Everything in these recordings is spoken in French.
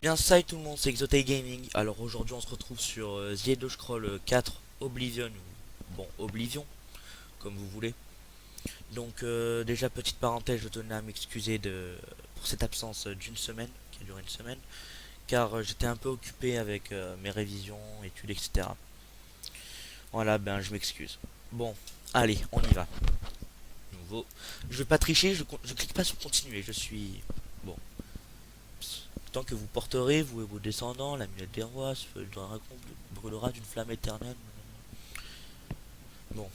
Bien, salut tout le monde, c'est Exotech Gaming. Alors aujourd'hui on se retrouve sur The Elder Scrolls 4 Oblivion, ou bon Oblivion, comme vous voulez. Donc déjà petite parenthèse, je tenais à m'excuser pour cette absence d'une semaine, qui a duré une semaine, car j'étais un peu occupé avec mes révisions, études, etc. Voilà, ben je m'excuse. Bon, allez, on y va. Nouveau. Je vais pas tricher, je clique pas sur continuer, je suis... Bon. Tant que vous porterez, vous et vos descendants, l'amulette des rois, ce feu de dragon brûlera d'une flamme éternelle. Bon.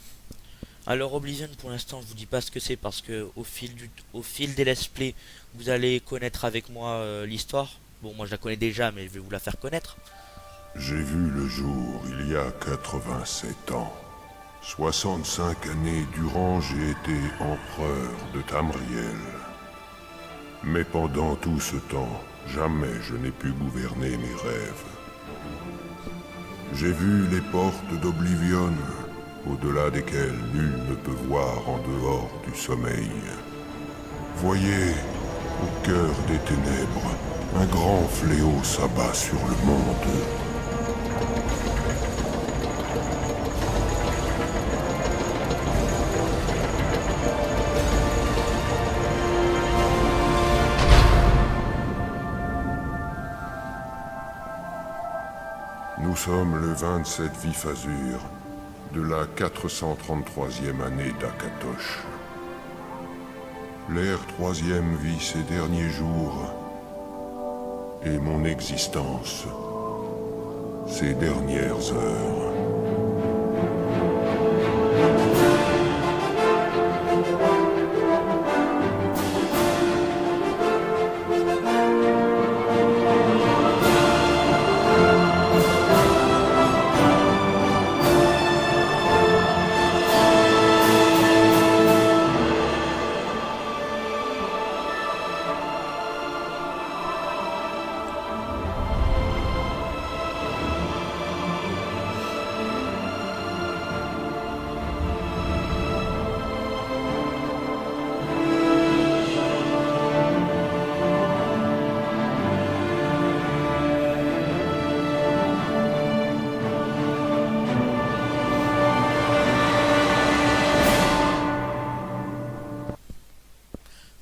Alors Oblivion, pour l'instant, je vous dis pas ce que c'est parce que au fil des let's play, vous allez connaître avec moi l'histoire. Bon, moi je la connais déjà, mais je vais vous la faire connaître. J'ai vu le jour il y a 87 ans. 65 années durant, j'ai été empereur de Tamriel. Mais pendant tout ce temps, jamais je n'ai pu gouverner mes rêves. J'ai vu les portes d'Oblivion, au-delà desquelles nul ne peut voir en dehors du sommeil. Voyez, au cœur des ténèbres, un grand fléau s'abat sur le monde. Nous sommes le 27 Vif Azur de la 433e année d'Akatosh. L'ère troisième vit ses derniers jours et mon existence, ses dernières heures.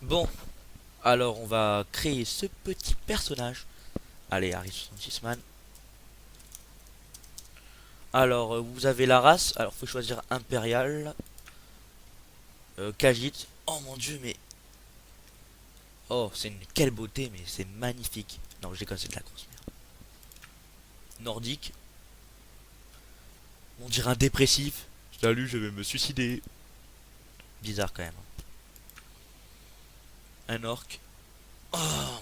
Bon, alors on va créer ce petit personnage. Allez, Harry 66man. Alors, vous avez la race. Alors, faut choisir impérial. Khajiit. Oh mon dieu, mais... Oh, c'est une... Quelle beauté, mais c'est magnifique. Non, j'ai cassé de la grosse merde. Nordique. On dirait un dépressif. Salut, je vais me suicider. Bizarre quand même. Un orc. Oh,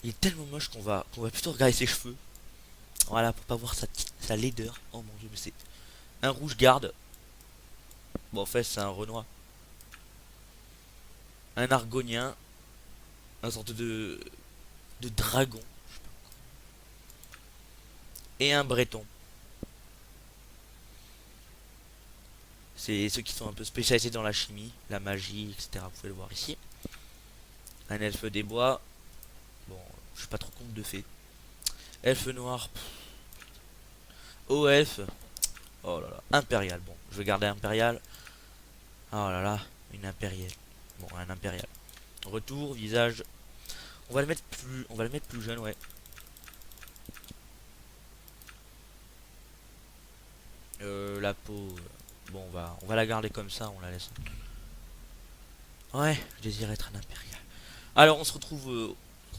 il est tellement moche qu'on va plutôt regarder ses cheveux. Voilà, pour pas voir sa laideur. Oh mon dieu, mais c'est... Un rouge garde. Bon, en fait, c'est un Renoir. Un argonien. Un sorte de dragon. Et un breton. C'est ceux qui sont un peu spécialisés dans la chimie, la magie, etc. Vous pouvez le voir ici. Un elfe des bois. Bon, je suis pas trop compte de fées. Elfe noir. Oh, elfe. Oh là là. Impérial. Bon, je vais garder impérial. Oh là là. Une impériale. Bon, un impérial. Retour, visage. On va le mettre plus jeune, ouais. La peau. Bon, on va la garder comme ça, on la laisse. Ouais, je désire être un impérial. Alors, on se retrouve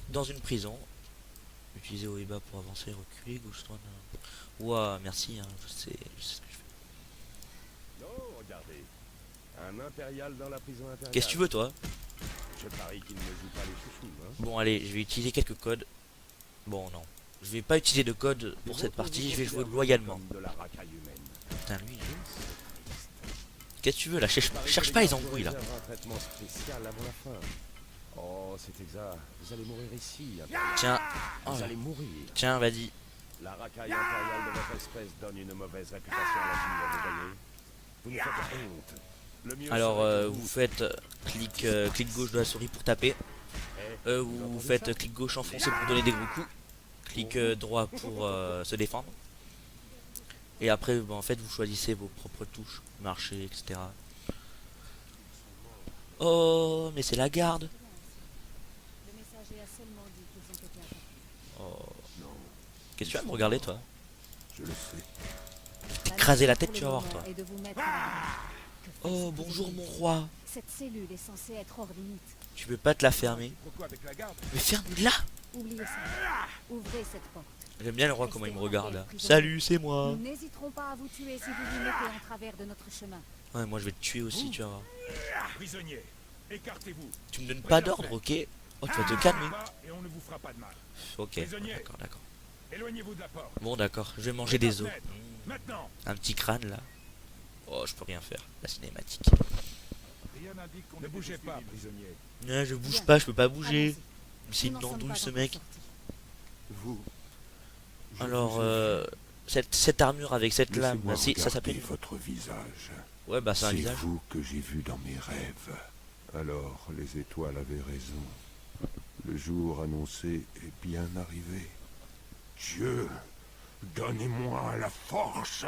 dans une prison. Utiliser haut et bas pour avancer, reculer, gauche, droite. Ouah, merci, hein, je sais ce que je fais. Oh, regardez. Un impérial dans la prison impériale. Qu'est-ce que tu veux, toi? Je parie qu'il ne joue pas les chouchous, hein. Bon, allez, je vais utiliser quelques codes. Bon, non. Je vais pas utiliser de code pour cette partie, je vais jouer loyalement. De la racaille humaine. Putain, lui, qu'est-ce que tu veux, là? Cherche pas les embrouilles, là. Un traitement spécial avant la fin. Oh, c'est exact. Vous allez mourir ici. Tiens. Oh, Vous là. allez mourir. Tiens, vas-y. La racaille impériale de votre espèce donne une mauvaise réputation à la vie, vous voyez. Vous nous faites honte. Le mieux Alors, serait que vous faites clic gauche de la souris pour taper. Eh, Vous faites clic gauche enfoncé pour donner des gros coups. Clic droit pour se défendre. Et après, bah, en fait, vous choisissez vos propres touches. Marcher, etc. Oh, mais c'est la garde. Le messager a seulement dit qu'ils ont été attaqués. Oh. Non, Qu'est-ce que tu vas me regarder, toi? je le sais. T'écraser la tête, Pour tu le vas voir, moment toi. est de vous mettre à l'abri. Que fait Oh, ce bonjour prisonnier? mon roi. Cette cellule est censée être hors limite. Tu peux pas te la fermer. Pourquoi avec la garde? Mais ferme-la. Oubliez ça. Ouvrez cette porte. J'aime bien le roi comment il me regarde là. Salut, c'est moi. Nous n'hésiterons pas à vous tuer si vous vous mettez en travers de notre chemin. Ouais, moi je vais te tuer aussi, tu vas voir. Prisonnier, écartez-vous. Tu me donnes pas d'ordre, ok? Oh, tu vas te calmer. Et on ne vous fera pas de mal. Ok, Prisonnier. d'accord, d'accord. Éloignez-vous de la porte. Bon, d'accord, je vais manger des os. Maintenant. Un petit crâne là. Oh, je peux rien faire. La cinématique. Rien n'indique qu'on ne bougez pas, prisonnier. Non, je bouge pas, je peux pas bouger. Allons-y. C'est Nous une n'en sommes andouille pas ce encore mec. sortis. Vous. je Alors, vous ai vu. cette armure avec cette lame, Laissez-moi bah, ça regarder s'appelle. votre visage. Ouais, bah c'est un C'est visage. vous que j'ai vu dans mes rêves. Alors, les étoiles avaient raison. Le jour annoncé est bien arrivé. Dieu, donnez-moi la force.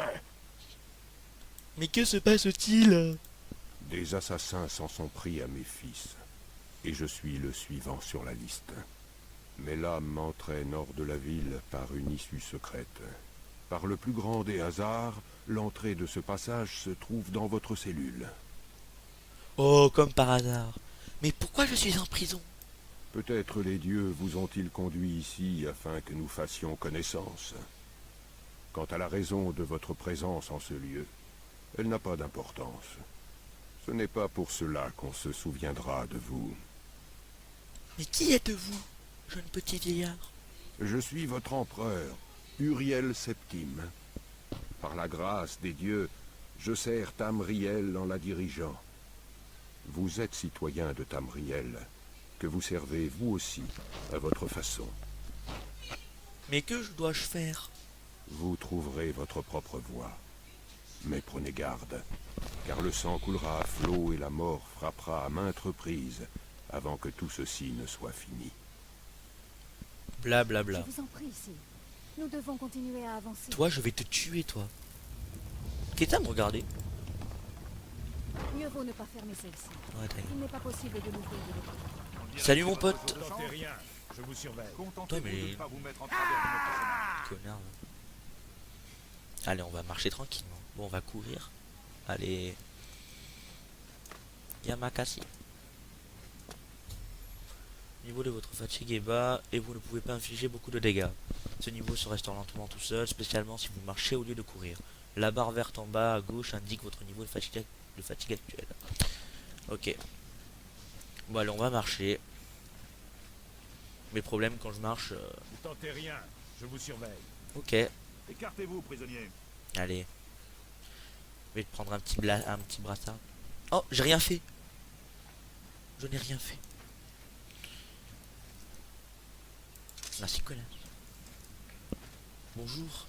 Mais que se passe-t-il? Des assassins s'en sont pris à mes fils. Et je suis le suivant sur la liste. Mes lames m'entraînent hors de la ville par une issue secrète. Par le plus grand des hasards, l'entrée de ce passage se trouve dans votre cellule. Oh, comme par hasard. Mais pourquoi je suis en prison? Peut-être les dieux vous ont-ils conduit ici afin que nous fassions connaissance. Quant à la raison de votre présence en ce lieu, elle n'a pas d'importance. Ce n'est pas pour cela qu'on se souviendra de vous. Mais qui êtes-vous, jeune petit vieillard? Je suis votre empereur, Uriel Septime. Par la grâce des dieux, je sers Tamriel en la dirigeant. Vous êtes citoyen de Tamriel, que vous servez vous aussi, à votre façon. Mais que dois-je faire? Vous trouverez votre propre voie. Mais prenez garde, car le sang coulera à flot et la mort frappera à maintes reprises avant que tout ceci ne soit fini. Bla bla bla. Je vous en prie ici. Nous devons continuer à avancer. Toi, je vais te tuer, toi. Qu'est-ce que t'as à me regarder? Mieux vaut ne pas fermer celle-ci. Ouais, t'as Il n'est pas possible de l'ouvrir de l'autre. Salut mon pote. Tentez rien. Je vous surveille. Toi, mais pas vous mettre en travers de notre chemin. connard. Là. Allez, on va marcher tranquillement. Bon, on va courir. Allez. Yamakasi. Niveau de votre fatigue est bas et vous ne pouvez pas infliger beaucoup de dégâts. Ce niveau se restaure lentement tout seul, spécialement si vous marchez au lieu de courir. La barre verte en bas à gauche indique votre niveau de fatigue actuel. Ok. Bon, allez, on va marcher. Mes problèmes quand je marche. Ne tentez rien. Je vous surveille. Ok. Écartez-vous, prisonnier. Allez. Je vais te prendre un petit brassard. Oh, j'ai rien fait. Je n'ai rien fait. Merci, connasse. Bonjour.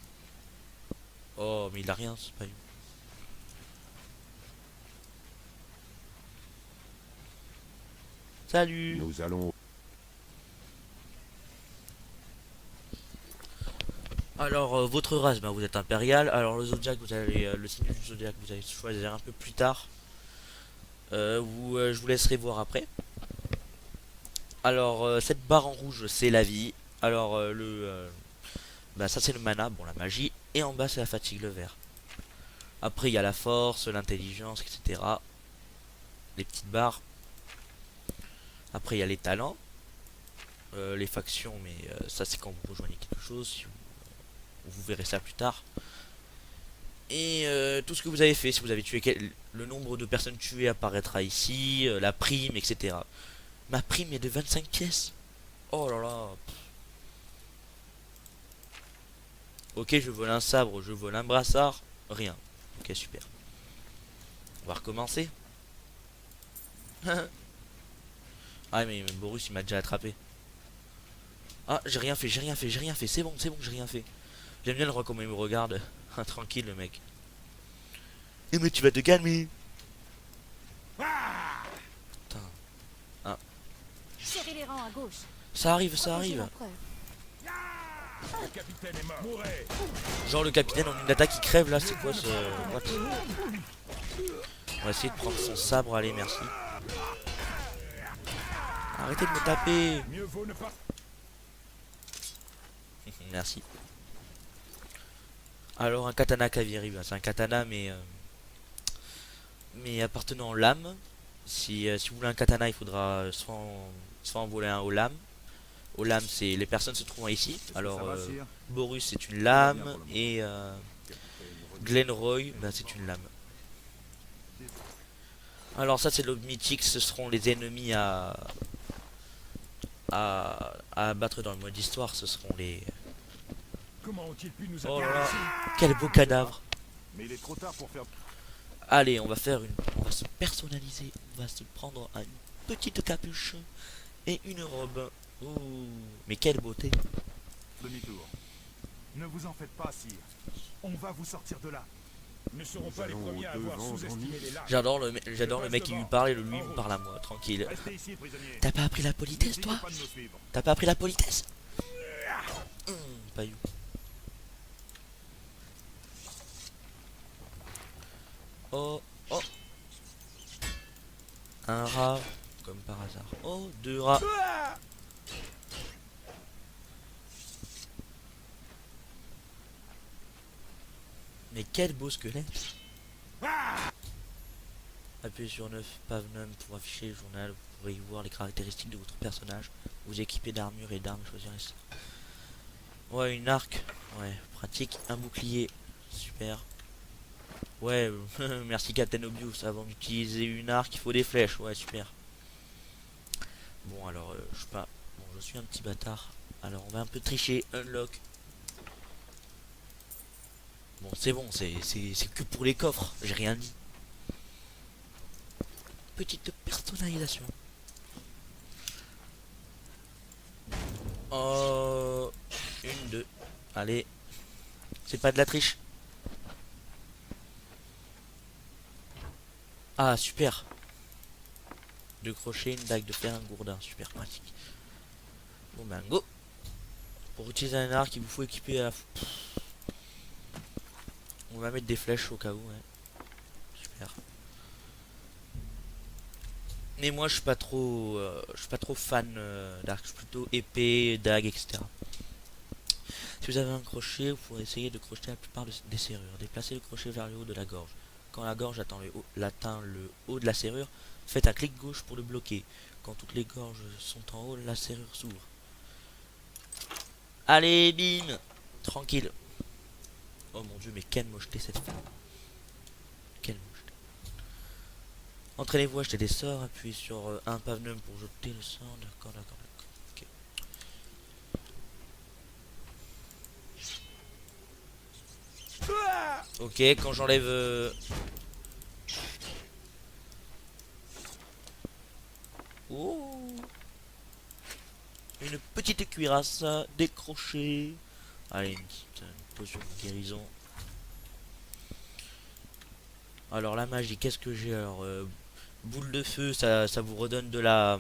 Oh, mais il a rien, c'est pas lui. Salut. Nous allons... Alors, votre race, ben, vous êtes impérial. Alors, le zodiaque, vous allez, le signe du zodiaque, vous allez choisir un peu plus tard. Je vous laisserai voir après. Alors, cette barre en rouge, c'est la vie. Alors, bah, ça, c'est le mana, bon, la magie. Et en bas, c'est la fatigue, le vert. Après, il y a la force, l'intelligence, etc. Les petites barres. Après, il y a les talents. Les factions, mais ça, c'est quand vous rejoignez quelque chose. Si vous verrez ça plus tard. Et tout ce que vous avez fait, si vous avez tué le nombre de personnes tuées apparaîtra ici, la prime, etc. Ma prime est de 25 pièces. Oh là là. Ok, je vole un sabre, je vole un brassard, rien. Ok, super. On va recommencer. Ah mais Borus il m'a déjà attrapé. Ah, j'ai rien fait, c'est bon, j'ai rien fait. J'aime bien le roi comment il me regarde. Tranquille le mec. Eh mais tu vas te calmer. Putain. Ah. Serrez les rangs à gauche. Ça arrive, ça Protégez arrive. l'empereur. Le capitaine est mort. Mourez. Genre le capitaine en une attaque qui crève là, c'est quoi ce... What? On va essayer de prendre son sabre, allez merci. Arrêtez de me taper. Mieux vaut ne pas. Merci. Alors un katana Kaviri, bah, c'est un katana mais appartenant aux lames. Si vous voulez un katana, il faudra soit en voler un aux lames. Aux lames, c'est les personnes se trouvant ici. Alors Ça va, sire? Borus c'est une lame et Glenroy, bah, c'est une lame. Alors ça c'est le mythique, ce seront les ennemis à abattre dans le mode histoire, ce seront les... Comment ont-ils pu nous Oh atteindre là là, ici? quel beau cadavre. Mais il est trop tard pour faire... Allez, on va se personnaliser, on va se prendre une petite capuche et une robe. Ouh, mais quelle beauté. demi-tour. Ne vous en faites pas, sire. On va vous sortir de là. Nous ne serons pas les allons premiers à avoir au-devant sous-estimé les larmes. J'adore le mec qui lui parle et lui me parle à moi, tranquille. Restez ici, prisonnier. T'as pas appris la politesse toi? Pas de nous suivre. T'as pas appris la politesse? Pas you. Oh, oh. Un rat, comme par hasard. Oh, deux rats. Mais quel beau squelette. Appuyez sur 9 Pavnum pour afficher le journal. Vous pourrez y voir les caractéristiques de votre personnage. Vous équipez d'armure et d'armes, choisir les... Ouais, une arc. Ouais, pratique. Un bouclier. Super. Ouais, merci Captain Obvious. Avant d'utiliser une arc, il faut des flèches. Ouais, super. Bon, alors, je sais pas. Bon, je suis un petit bâtard. Alors, on va un peu tricher. Unlock. Bon, c'est bon, c'est que pour les coffres. J'ai rien dit. Petite personnalisation. Oh, une, deux. Allez. C'est pas de la triche. Ah, super. Deux crochets, une dague de fer, un gourdin. Super pratique. Bon ben, go. Pour utiliser un arc, il vous faut équiper à... On va mettre des flèches au cas où. Ouais. Super. Mais moi, je suis pas trop fan d'arc. Je suis plutôt épée, dague, etc. Si vous avez un crochet, vous pourrez essayer de crocheter la plupart des serrures. Déplacez le crochet vers le haut de la gorge. Quand la gorge atteint le haut de la serrure, faites un clic gauche pour le bloquer. Quand toutes les gorges sont en haut, la serrure s'ouvre. Allez, bim. Tranquille. Oh mon dieu, mais quelle mocheté cette femme. Quelle mocheté. Entraînez-vous à acheter des sorts, appuyez sur un Pavnum pour jeter le sort. D'accord, d'accord, d'accord. Ok. Ok, quand j'enlève... Oh, une petite cuirasse, des crochets. Allez, une petite potion de guérison. Alors la magie, qu'est-ce que j'ai? Alors boule de feu, ça vous redonne de la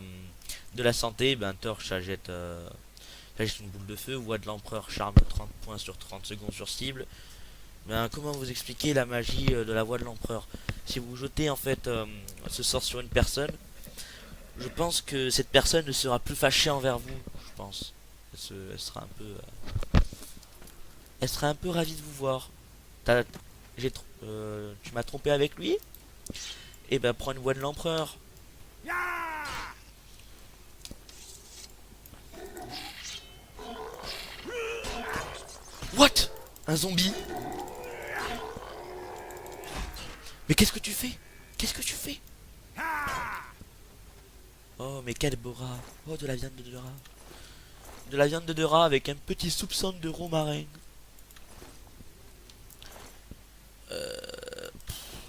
santé. Ben torche, ça jette une boule de feu. Voix de l'empereur, charme 30 points sur 30 secondes sur cible. Ben comment vous expliquer la magie de la voix de l'empereur? Si vous jetez en fait ce sort sur une personne, je pense que cette personne ne sera plus fâchée envers vous. Je pense. Elle sera un peu... elle sera un peu ravie de vous voir. Tu m'as trompé avec lui? Et ben prends une voix de l'empereur. What? Un zombie? Mais qu'est-ce que tu fais? Qu'est-ce que tu fais? Oh mais quel beau rat. Oh de la viande de rat. De la viande de rat avec un petit soupçon de romarin.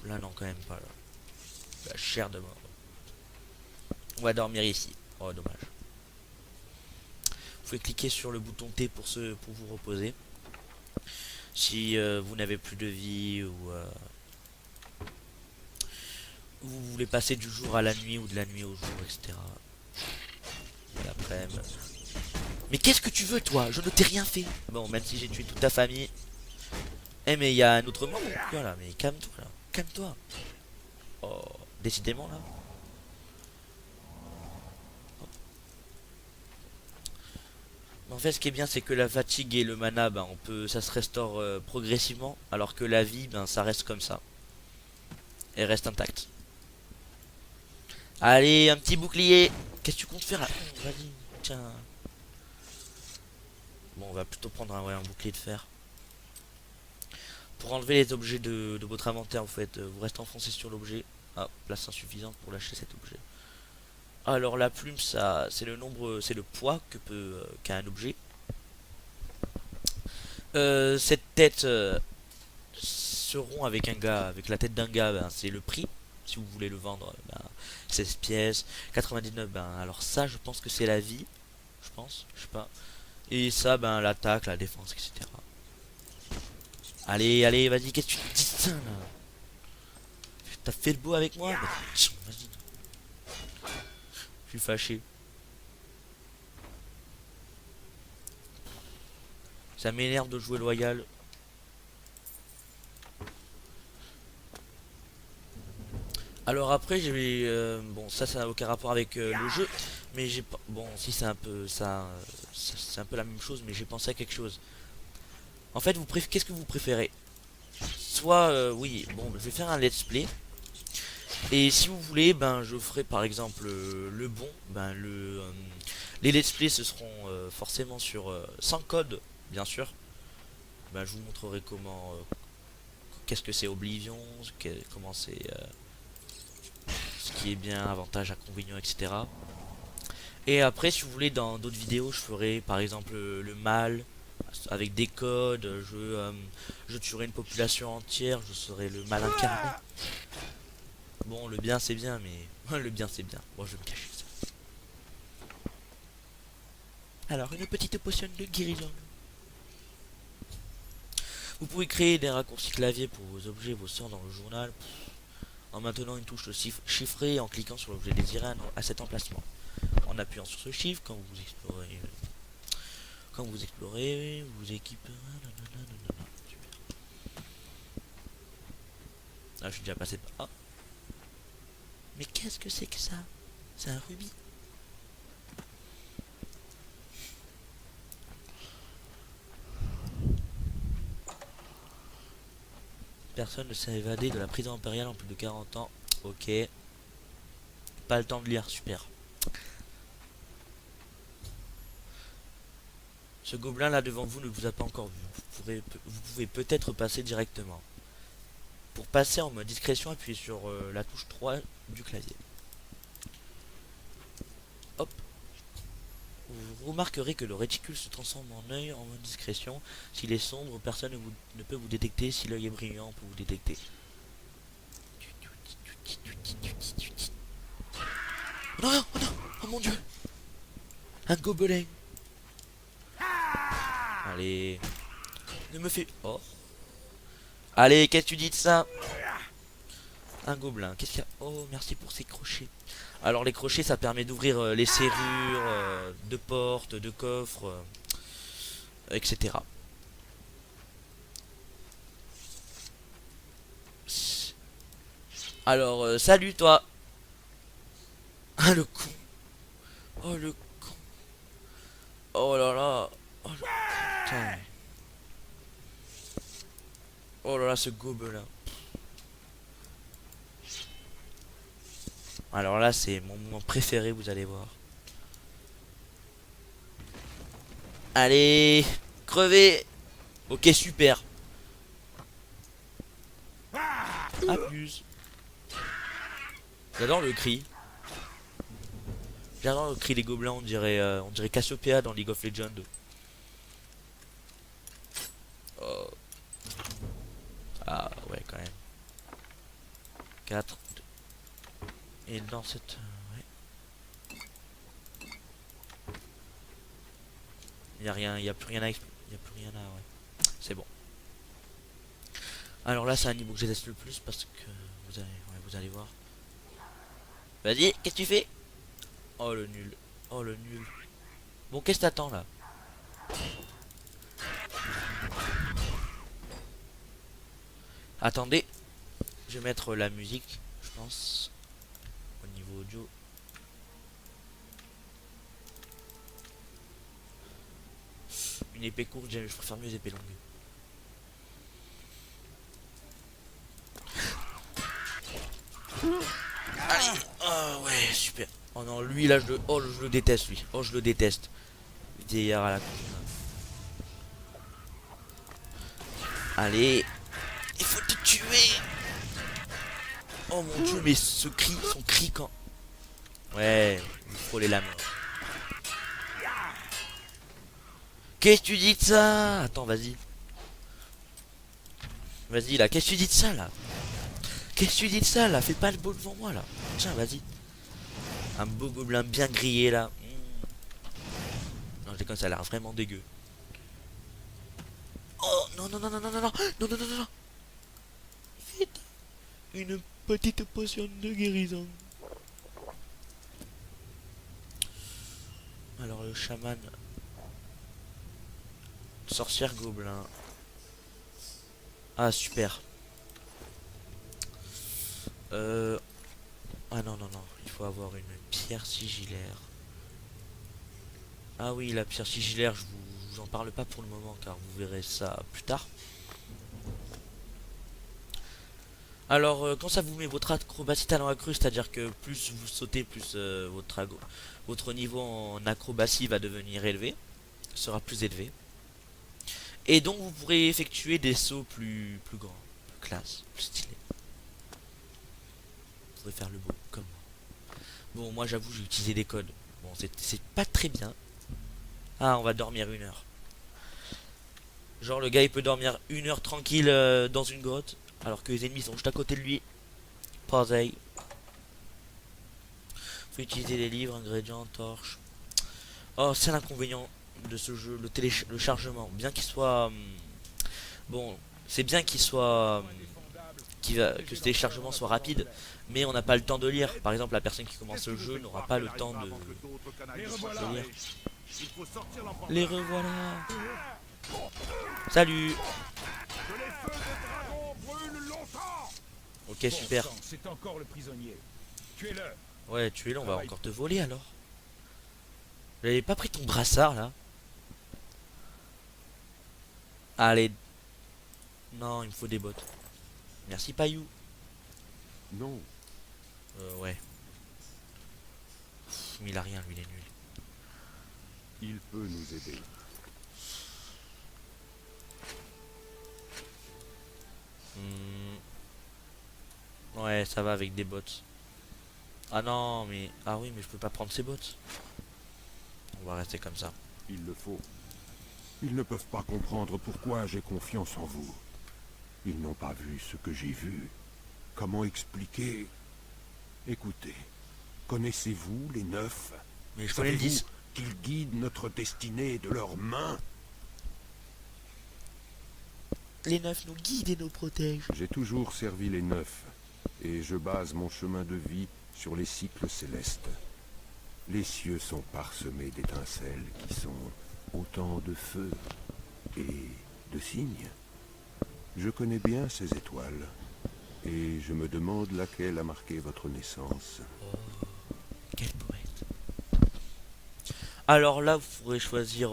Là non quand même pas là. La chair de mort. On va dormir ici. Oh dommage. Vous pouvez cliquer sur le bouton T pour vous reposer. Si vous n'avez plus de vie ou vous voulez passer du jour à la nuit ou de la nuit au jour, etc. l'après-midi. Mais qu'est-ce que tu veux toi? Je ne t'ai rien fait. Bon, même si j'ai tué toute ta famille. Eh mais il y a un autre membre. Voilà, mais calme-toi là. Calme-toi. Oh, décidément là. En fait, ce qui est bien, c'est que la fatigue et le mana, ben, ça se restaure progressivement, alors que la vie, ben, ça reste comme ça, et reste intacte. Allez, un petit bouclier. Qu'est-ce que tu comptes faire là? Vas-y, tiens. Bon, on va plutôt prendre un bouclier de fer. Pour enlever les objets de votre inventaire, vous restez enfoncé sur l'objet. Ah, place insuffisante pour lâcher cet objet. Alors la plume, ça, c'est le nombre, c'est le poids qu'a un objet. Cette tête seront avec avec la tête d'un gars, ben, c'est le prix. Si vous voulez le vendre, ben, 16 pièces, 99, ben alors ça, je pense que c'est la vie, je pense, je sais pas. Et ça, ben l'attaque, la défense, etc. Allez, allez, vas-y, qu'est-ce que tu dis ça là? T'as fait le beau avec moi? Bah, vas-y. Je suis fâché. Ça m'énerve de jouer loyal. Alors après j'ai bon ça n'a aucun rapport avec le jeu, mais j'ai pas bon si c'est un peu c'est un peu la même chose, mais j'ai pensé à quelque chose. En fait qu'est-ce que vous préférez? Soit oui bon je vais faire un let's play. Et si vous voulez, ben je ferai par exemple le bon, ben les let's play ce seront forcément sur sans code, bien sûr. Ben je vous montrerai comment qu'est-ce que c'est Oblivion, comment c'est ce qui est bien, avantages, inconvénients, etc. Et après, si vous voulez, dans d'autres vidéos, je ferai par exemple le mal avec des codes. Je tuerai une population entière, je serai le mal incarné. Bon, le bien c'est bien, mais le bien c'est bien. Bon, je vais me cacher ça. Alors, une petite potion de guérison. Vous pouvez créer des raccourcis clavier pour vos objets, vos sorts dans le journal, en maintenant une touche chiffrée et en cliquant sur l'objet désiré à cet emplacement. En appuyant sur ce chiffre, quand vous explorez, vous équipez. Super. Ah, je suis déjà passé par. Ah. Mais qu'est-ce que c'est que ça? C'est un rubis. Personne ne s'est évadé de la prison impériale en plus de 40 ans. Ok. Pas le temps de lire, super. Ce gobelin là devant vous ne vous a pas encore vu. Vous pouvez peut-être passer directement. Pour passer en mode discrétion, appuyez sur la touche 3 du clavier. Hop. Vous remarquerez que le réticule se transforme en œil en mode discrétion. S'il est sombre, personne ne peut vous détecter. Si l'œil est brillant, on peut vous détecter. Oh non, oh non, oh mon dieu. Un gobelin. Allez. Ne me fais... Oh. Allez, qu'est-ce que tu dis de ça? Un gobelin. Qu'est-ce qu'il y a? Oh, merci pour ces crochets. Alors, les crochets, ça permet d'ouvrir les serrures de portes, de coffres, etc. Alors, salut toi. Ah, le con. Oh, le con. Oh là là. Oh, putain. Oh là là, ce gobelin. Alors là, c'est mon moment préféré, vous allez voir. Allez, crevez. Ok, super. A plus. J'adore le cri. J'adore le cri des gobelins, on dirait Cassiopeia dans League of Legends. Oh. Ah ouais, quand même. 4. Et dans cette... ouais. Il y a rien, il y a plus rien à explorer. Il y a plus rien à... ouais. C'est bon. Alors là, c'est un niveau que je déteste le plus parce que vous allez voir. Vas-y, qu'est-ce que tu fais? Oh le nul. Oh le nul. Bon, qu'est-ce que t'attends là? Attendez, je vais mettre la musique, je pense, au niveau audio. Une épée courte, je préfère mieux les épées longues. Allez, oh ouais, super. Oh non, lui là, je le déteste lui. Oh, je le déteste. Vieillard à la con. Allez, il faut te tuer. Oh mon dieu, mais ce cri, son cri quand... Ouais, vous frôlez la mort. Qu'est-ce que tu dis de ça? Attends, vas-y. Vas-y là, qu'est-ce que tu dis de ça là? Qu'est-ce que tu dis de ça là? Fais pas le beau devant moi là. Tiens, vas-y. Un beau gobelin bien grillé là. Non, je déconne, ça a l'air vraiment dégueu. Oh non, non, non, non, non, non, non, non, non, non, non, non. Vite. Une petite potion de guérison. Alors le chaman. Sorcière gobelin. Ah super. Ah non non non, il faut avoir une pierre sigillaire. Ah oui, la pierre sigillaire, je vous en parle pas pour le moment car vous verrez ça plus tard. Alors quand ça vous met votre acrobatie talent accru, c'est-à-dire que plus vous sautez, plus votre niveau en acrobatie va devenir élevé, sera plus élevé. Et donc vous pourrez effectuer des sauts plus grands, plus classe, plus stylés. Vous pourrez faire le beau, comme moi. Bon, moi j'avoue, j'ai utilisé des codes. Bon, c'est pas très bien. Ah, on va dormir 1 heure. Genre le gars il peut dormir 1 heure tranquille dans une grotte, alors que les ennemis sont juste à côté de lui. Pareil. Faut utiliser les livres, ingrédients, torches. Oh, c'est l'inconvénient de ce jeu, le chargement. Bien qu'il soit... bon, c'est bien qu'il soit... que ce téléchargement soit rapide, mais on n'a pas le temps de lire. Par exemple, la personne qui commence le jeu n'aura pas le temps de lire. Les revoilà. Salut. Ok, super. C'est encore le prisonnier. Tuez-le. Ouais, tu es là, on va encore te voler alors. J'avais pas pris ton brassard là. Allez. Non, il me faut des bottes. Merci Payou. Non, Ouais. Pff, mais il a rien, lui, il est nul. il peut nous aider. Ouais, ça va avec des bottes. Ah non, mais... Ah oui, mais je peux pas prendre ces bottes. On va rester comme ça. Il le faut. Ils ne peuvent pas comprendre pourquoi j'ai confiance en vous. Ils n'ont pas vu ce que j'ai vu. Comment expliquer? Écoutez, connaissez-vous les neufs? Mais je connais le 10. Savez-vous qu'ils guident notre destinée de leurs mains? Les neufs nous guident et nous protègent. J'ai toujours servi les neufs, et je base mon chemin de vie sur les cycles célestes. Les cieux sont parsemés d'étincelles qui sont autant de feux et de signes. Je connais bien ces étoiles, et je me demande laquelle a marqué votre naissance. Quel poète. Alors là, vous pourrez choisir...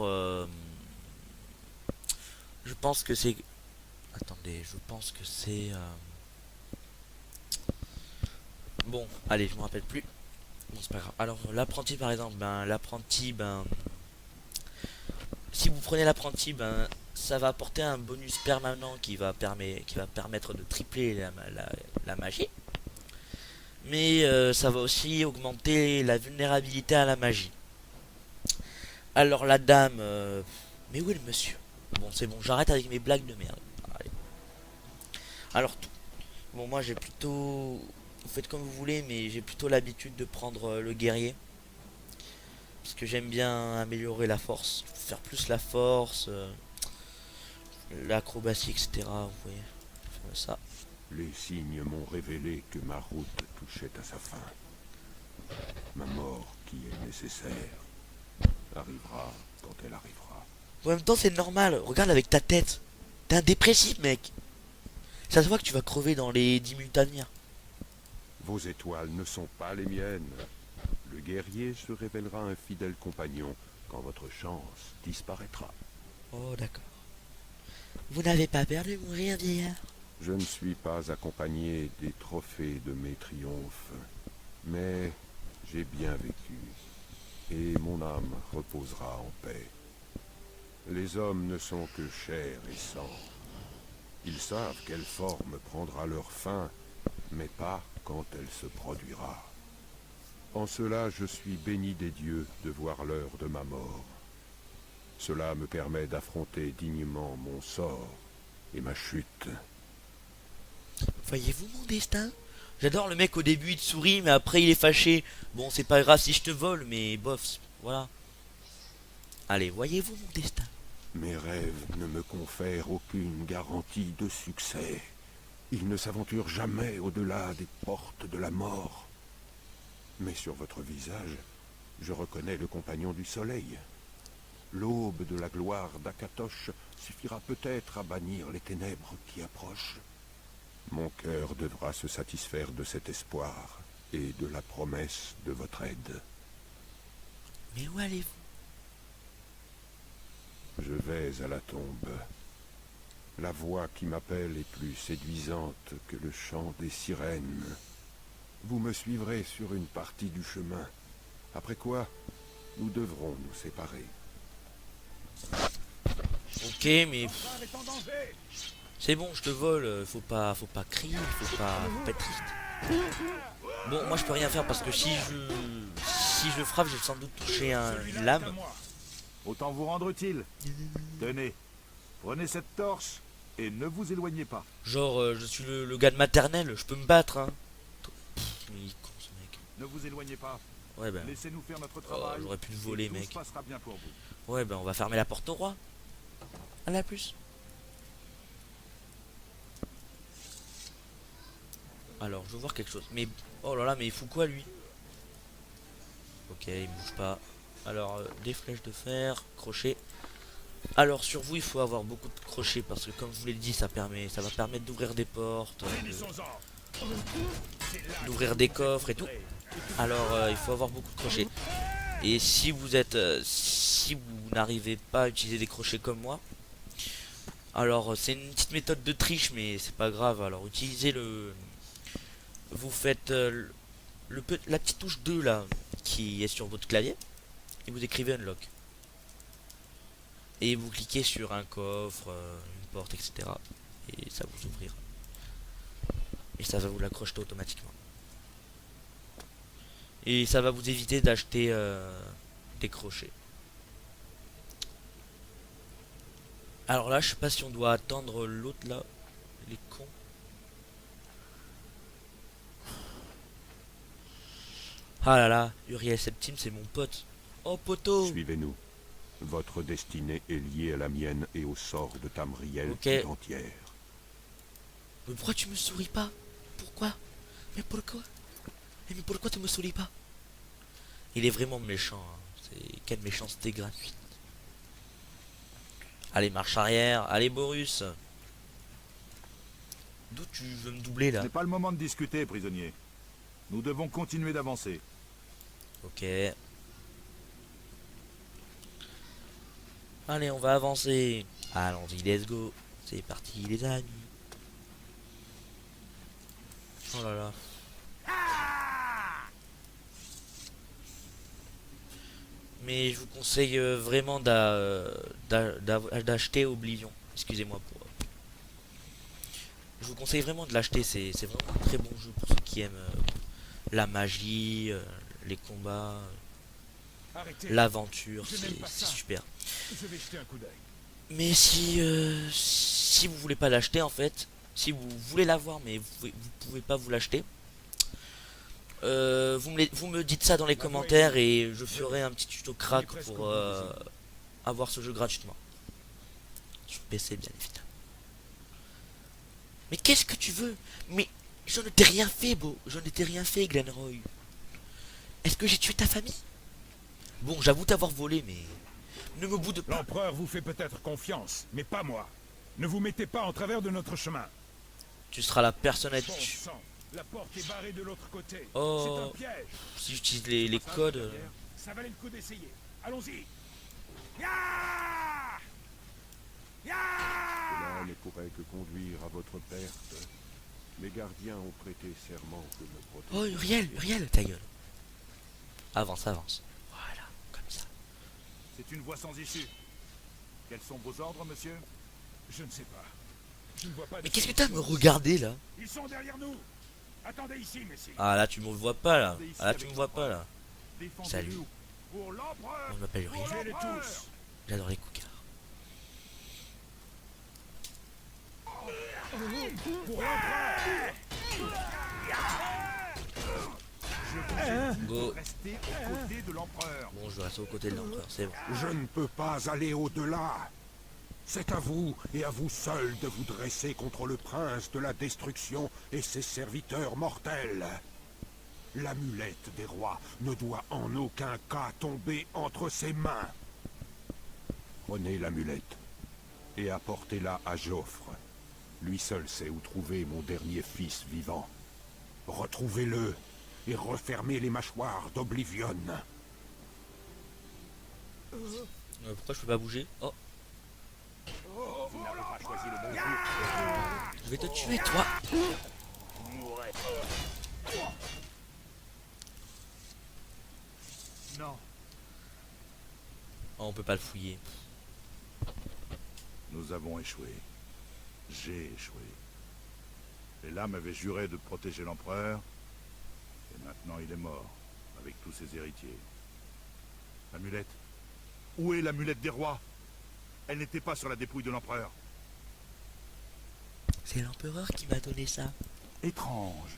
Je pense que c'est... Attendez, je pense que c'est... Bon, allez, je me rappelle plus. Bon, c'est pas grave. Alors, l'apprenti, par exemple, l'apprenti, si vous prenez l'apprenti, ça va apporter un bonus permanent qui va permettre de tripler la magie. Mais ça va aussi augmenter la vulnérabilité à la magie. Alors, la dame... mais où est le monsieur? Bon, c'est bon, j'arrête avec mes blagues de merde. Allez. Alors, tout. Bon, moi, j'ai plutôt... Vous faites comme vous voulez, mais j'ai plutôt l'habitude de prendre le guerrier. Parce que j'aime bien améliorer la force. Faire plus la force, l'acrobatie, etc. Vous voyez, faire ça. Les signes m'ont révélé que ma route touchait à sa fin. Ma mort qui est nécessaire. arrivera quand elle arrivera. En même temps, c'est normal. Regarde avec ta tête. T'es un dépressif, mec. Ça se voit que tu vas crever dans les 10 minutes à venir. Vos étoiles ne sont pas les miennes. Le guerrier se révélera un fidèle compagnon quand votre chance disparaîtra. Oh, d'accord. Vous n'avez pas peur de mourir, vieillard? Je ne suis pas accompagné des trophées de mes triomphes, mais j'ai bien vécu, et mon âme reposera en paix. Les hommes ne sont que chair et sang. Ils savent quelle forme prendra leur fin, mais pas quand elle se produira. En cela, je suis béni des dieux de voir l'heure de ma mort. Cela me permet d'affronter dignement mon sort et ma chute. Voyez-vous mon destin? J'adore le mec, au début il te sourit, mais après il est fâché. Bon, c'est pas grave si je te vole, mais bof, voilà. Allez, voyez-vous mon destin? Mes rêves ne me confèrent aucune garantie de succès. Ils ne s'aventurent jamais au-delà des portes de la mort. Mais sur votre visage, je reconnais le compagnon du soleil. L'aube de la gloire d'Akatosh suffira peut-être à bannir les ténèbres qui approchent. Mon cœur devra se satisfaire de cet espoir et de la promesse de votre aide. Mais où allez-vous? Je vais à la tombe. La voix qui m'appelle est plus séduisante que le chant des sirènes. Vous me suivrez sur une partie du chemin, après quoi nous devrons nous séparer. Ok, mais c'est bon, je te vole. Faut pas crier, faut pas être triste. Bon, moi je peux rien faire parce que si je frappe, je vais sans doute toucher une lame. Autant vous rendre utile. Tenez, prenez cette torche et ne vous éloignez pas. Genre, je suis le gars de maternelle, je peux me battre, hein. Pff, mais il est con ce mec. Ne vous éloignez pas. Ouais, ben. Laissez-nous faire notre Oh, travail. j'aurais pu le voler, et tout mec. se passera bien pour vous. Ouais, ben on va fermer la porte au roi. À la plus. Alors, je veux voir quelque chose. Mais, oh là là, mais il fout quoi lui? Ok, il bouge pas. Alors, des flèches de fer, crochet. Alors, sur vous, il faut avoir beaucoup de crochets parce que, comme je vous l'ai dit, ça va permettre d'ouvrir des portes, d'ouvrir des coffres et tout. Alors, il faut avoir beaucoup de crochets. Et si vous êtes, si vous n'arrivez pas à utiliser des crochets comme moi, alors c'est une petite méthode de triche, mais c'est pas grave. Alors, utilisez vous faites la petite touche 2 là qui est sur votre clavier et vous écrivez unlock et vous cliquez sur un coffre, une porte, etc. et ça vous ouvrira et ça va vous l'accrocher automatiquement et ça va vous éviter d'acheter des crochets. Alors là, je sais pas si on doit attendre l'autre là, les cons. Ah là là, Uriel Septime, c'est mon pote. Oh poteau. Suivez-nous. Votre destinée est liée à la mienne et au sort de Tamriel Ok. tout entière. Mais pourquoi tu me souris pas? Pourquoi? Mais pourquoi? Mais pourquoi tu me souris pas? Il est vraiment méchant, hein. C'est quelle méchanceté gratuite. Allez, marche arrière. Allez, Borus. D'où tu veux me doubler Ce là? n'est pas le moment de discuter, prisonnier. Nous devons continuer d'avancer. Ok. Allez, on va avancer. Allons-y, let's go. C'est parti, les amis. Oh là là. Mais je vous conseille vraiment d'acheter Oblivion. Excusez-moi pour... Je vous conseille vraiment de l'acheter. C'est vraiment un très bon jeu pour ceux qui aiment la magie, les combats, l'aventure. C'est super. Je vais jeter un coup d'œil. Mais si vous voulez pas l'acheter en fait, si vous voulez l'avoir mais vous pouvez pas vous l'acheter, vous me dites ça dans les commentaires et je ferai un petit tuto crack pour avoir ce jeu gratuitement. Sur PC bien évidemment. Mais qu'est-ce que tu veux? Mais je ne t'ai rien fait, Beau. Je ne t'ai rien fait, Glenroy. Est-ce que j'ai tué ta famille? Bon, j'avoue t'avoir volé, mais... Ne me boude pas. L'empereur vous fait peut-être confiance, mais pas moi. Ne vous mettez pas en travers de notre chemin. Tu seras la personne à Bon qui... sang, la porte est barrée de l'autre côté. Oh. C'est un piège. Si j'utilise les codes... Ça valait le coup d'essayer. Allons-y. Ya Ya Cela ne pourrait que conduire à votre perte. Les gardiens ont prêté serment de me Oh, protéger. Uriel, ta gueule. Avance. Voilà, comme ça. C'est une voie sans issue. Quels sont vos ordres, monsieur? Je ne sais pas. Je ne vois pas de Mais qu'est-ce que solution. t'as à me regarder, là? Ils sont derrière nous. Attendez ici, messieurs. Ah, là, tu me vois pas, là. Ah, là, tu me vois pas, là. Défendez-nous. Salut. Pour l'empereur. Moi, je m'appelle Uriel. Tuez-les tous. J'adore les coucards. Pour l'empereur. Go. Restez aux côtés de l'empereur. Bon, je reste aux côtés de l'empereur, c'est bon. Je ne peux pas aller au-delà. C'est à vous et à vous seul de vous dresser contre le prince de la destruction et ses serviteurs mortels. L'amulette des rois ne doit en aucun cas tomber entre ses mains. Prenez l'amulette et apportez-la à Joffre. Lui seul sait où trouver mon dernier fils vivant. Retrouvez-le et refermez les mâchoires d'Oblivion. Pourquoi je peux pas bouger? Oh, Vous n'avez pas choisi le bon jour. je vais te tuer, toi. Non. Oh, on peut pas le fouiller. Nous avons échoué. J'ai échoué. Les lames avaient juré de protéger l'empereur, et maintenant il est mort, avec tous ses héritiers. L'amulette? Où est l'amulette des rois? Elle n'était pas sur la dépouille de l'empereur. C'est l'empereur qui m'a donné ça. Étrange.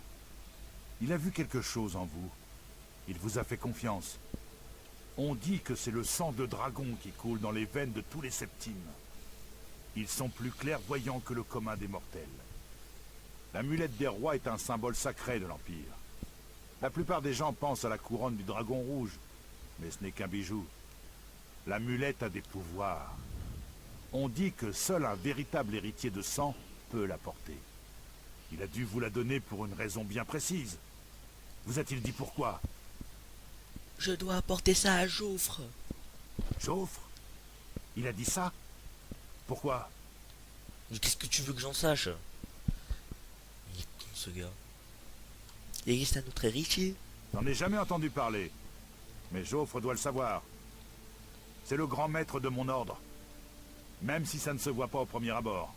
Il a vu quelque chose en vous. Il vous a fait confiance. On dit que c'est le sang de dragon qui coule dans les veines de tous les septimes. Ils sont plus clairvoyants que le commun des mortels. L'amulette des rois est un symbole sacré de l'Empire. La plupart des gens pensent à la couronne du dragon rouge, mais ce n'est qu'un bijou. L'amulette a des pouvoirs. On dit que seul un véritable héritier de sang peut la porter. Il a dû vous la donner pour une raison bien précise. Vous a-t-il dit pourquoi? Je dois apporter ça à Joffre. Joffre? Il a dit ça? Pourquoi? Mais qu'est-ce que tu veux que j'en sache? Il est con, ce gars. Il existe un autre héritier? J'en ai jamais entendu parler. Mais Joffre doit le savoir. C'est le grand maître de mon ordre. Même si ça ne se voit pas au premier abord.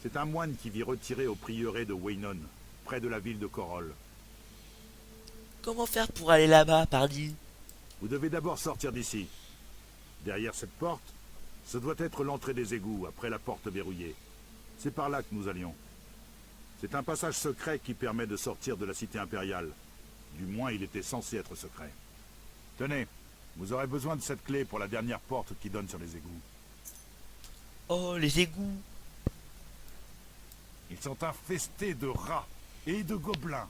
C'est un moine qui vit retiré au prieuré de Weynon, près de la ville de Corol. Comment faire pour aller là-bas, pardi? Vous devez d'abord sortir d'ici. Derrière cette porte, ce doit être l'entrée des égouts, après la porte verrouillée. C'est par là que nous allions. C'est un passage secret qui permet de sortir de la cité impériale. Du moins, il était censé être secret. Tenez, vous aurez besoin de cette clé pour la dernière porte qui donne sur les égouts. Oh, les égouts. Ils sont infestés de rats et de gobelins.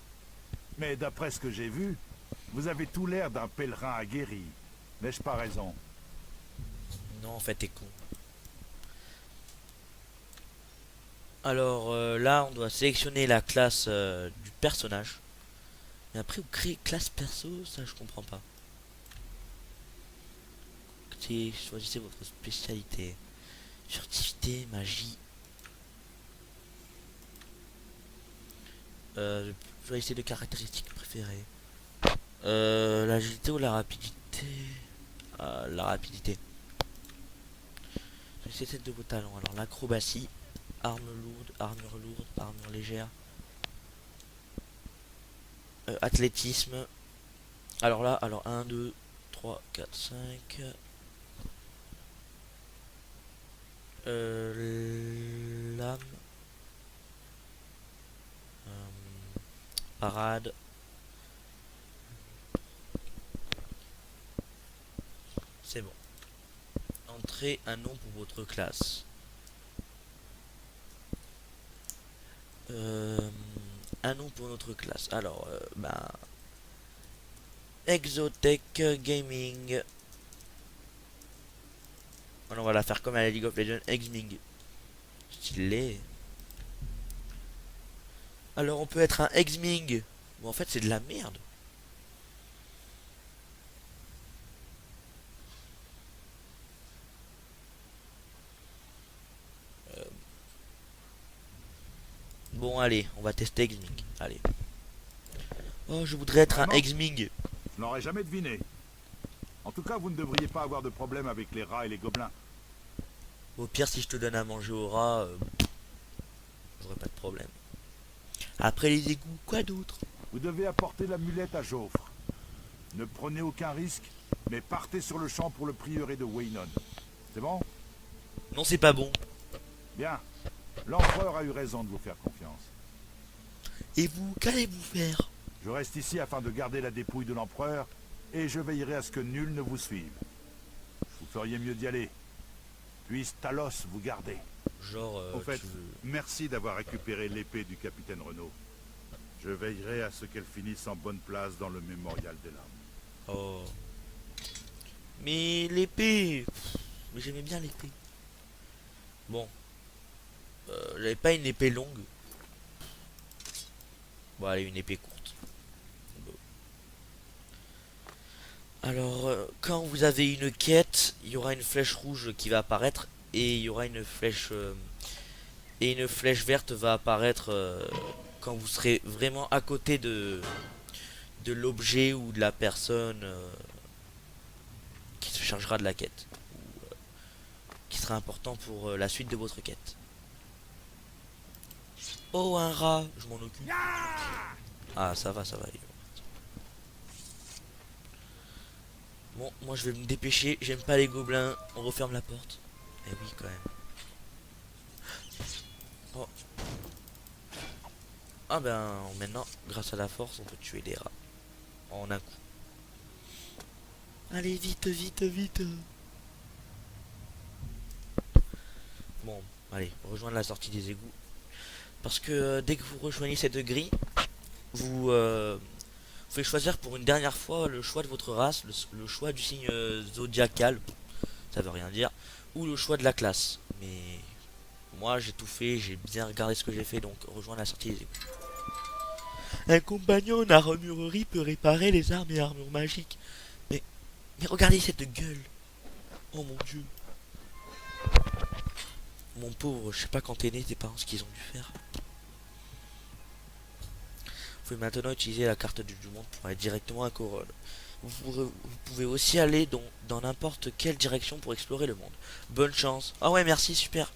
Mais d'après ce que j'ai vu, vous avez tout l'air d'un pèlerin aguerri. N'ai-je pas raison? Non, en fait, t'es con. Alors, là, on doit sélectionner la classe du personnage. Et après, vous créez classe perso, ça, je comprends pas. Choisissez votre spécialité. Furtivité, magie. Choisissez de caractéristiques préférées. L'agilité ou la rapidité? La rapidité. Choisissez celle de vos talents. Alors l'acrobatie, armure lourde, armure légère. Athlétisme. Alors là, 1, 2, 3, 4, 5. Lame. Parade. C'est bon. Entrez un nom pour votre classe. Un nom pour notre classe. Alors, Exotech Gaming. Alors on va la faire comme à la League of Legends Xming. Stylé. Alors on peut être un Xming. Bon en fait c'est de la merde. Bon allez, on va tester Xming. Allez. Oh je voudrais être un Vraiment Xming. Je n'aurais jamais deviné. En tout cas, vous ne devriez pas avoir de problème avec les rats et les gobelins. Au pire si je te donne à manger au rat, j'aurais pas de problème. Après les égouts, quoi d'autre? Vous devez apporter l'amulette à Joffre. Ne prenez aucun risque, mais partez sur le champ pour le prieuré de Weynon. C'est bon? Non c'est pas bon. Bien. L'empereur a eu raison de vous faire confiance. Et vous, qu'allez-vous faire? Je reste ici afin de garder la dépouille de l'empereur, et je veillerai à ce que nul ne vous suive. Vous feriez mieux d'y aller. Puisse Talos vous garder. Genre, Au fait, tu veux- merci d'avoir récupéré l'épée du capitaine Renaud. Je veillerai à ce qu'elle finisse en bonne place dans le mémorial des larmes. Oh. Mais l'épée. Mais j'aimais bien l'épée. Bon. J'avais pas une épée longue. Bon, allez, une épée courte. Bon. Alors, quand vous avez une quête, il y aura une flèche rouge qui va apparaître. Et il y aura une flèche... et une flèche verte va apparaître quand vous serez vraiment à côté de l'objet ou de la personne qui se chargera de la quête. Ou, qui sera important pour la suite de votre quête. Oh, un rat, je m'en occupe. Ah, ça va, ça va. Bon, moi je vais me dépêcher. J'aime pas les gobelins. On referme la porte. Eh oui, quand même. Oh. Ah ben, maintenant, grâce à la force, on peut tuer des rats. En un coup. Allez, vite, vite, vite. Bon, allez, rejoindre la sortie des égouts. Parce que dès que vous rejoignez cette grille, vous pouvez choisir pour une dernière fois le choix de votre race, le choix du signe zodiacal, ça veut rien dire, ou le choix de la classe. Mais moi j'ai tout fait, j'ai bien regardé ce que j'ai fait, donc rejoindre la sortie des égouts. Un compagnon en armurerie peut réparer les armes et armures magiques. Mais regardez cette gueule. Oh mon dieu. Mon pauvre, je sais pas quand t'es né, tes parents ce qu'ils ont dû faire. Vous pouvez maintenant utiliser la carte du monde pour aller directement à Corol. Vous pouvez aussi aller dans n'importe quelle direction pour explorer le monde. Bonne chance. Ah ouais, merci, super.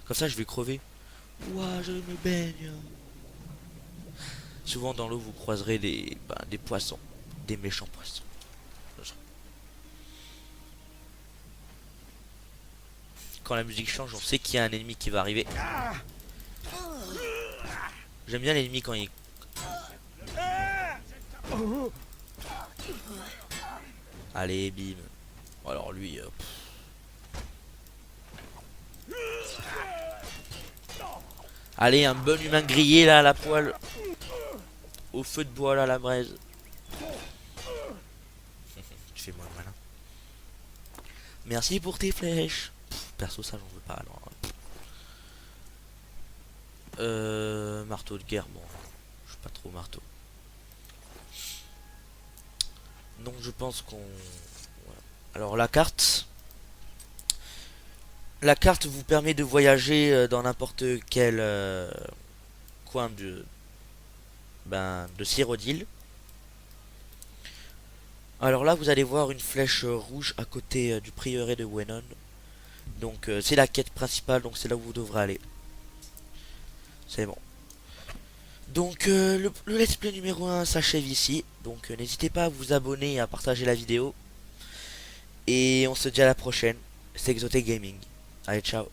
Comme ça, je vais crever. Ouah, je me baigne. Souvent dans l'eau, vous croiserez des poissons. Des méchants poissons. Quand la musique change, on sait qu'il y a un ennemi qui va arriver. J'aime bien l'ennemi quand il... Allez, bim. Alors lui... Allez, un bon humain grillé là à la poêle. Au feu de bois là à la braise. Tu fais moi le malin. Merci pour tes flèches. Perso ça j'en veux pas alors. Marteau de guerre, bon. Je suis pas trop marteau. Donc je pense qu'on... Voilà. Alors la carte... La carte vous permet de voyager dans n'importe quel coin de Cyrodiil. Alors là vous allez voir une flèche rouge à côté du prieuré de Weynon. Donc c'est la quête principale, donc c'est là où vous devrez aller. C'est bon. Donc le let's play numéro 1 s'achève ici. Donc n'hésitez pas à vous abonner et à partager la vidéo. Et on se dit à la prochaine. C'est Exotech Gaming. Allez, ciao.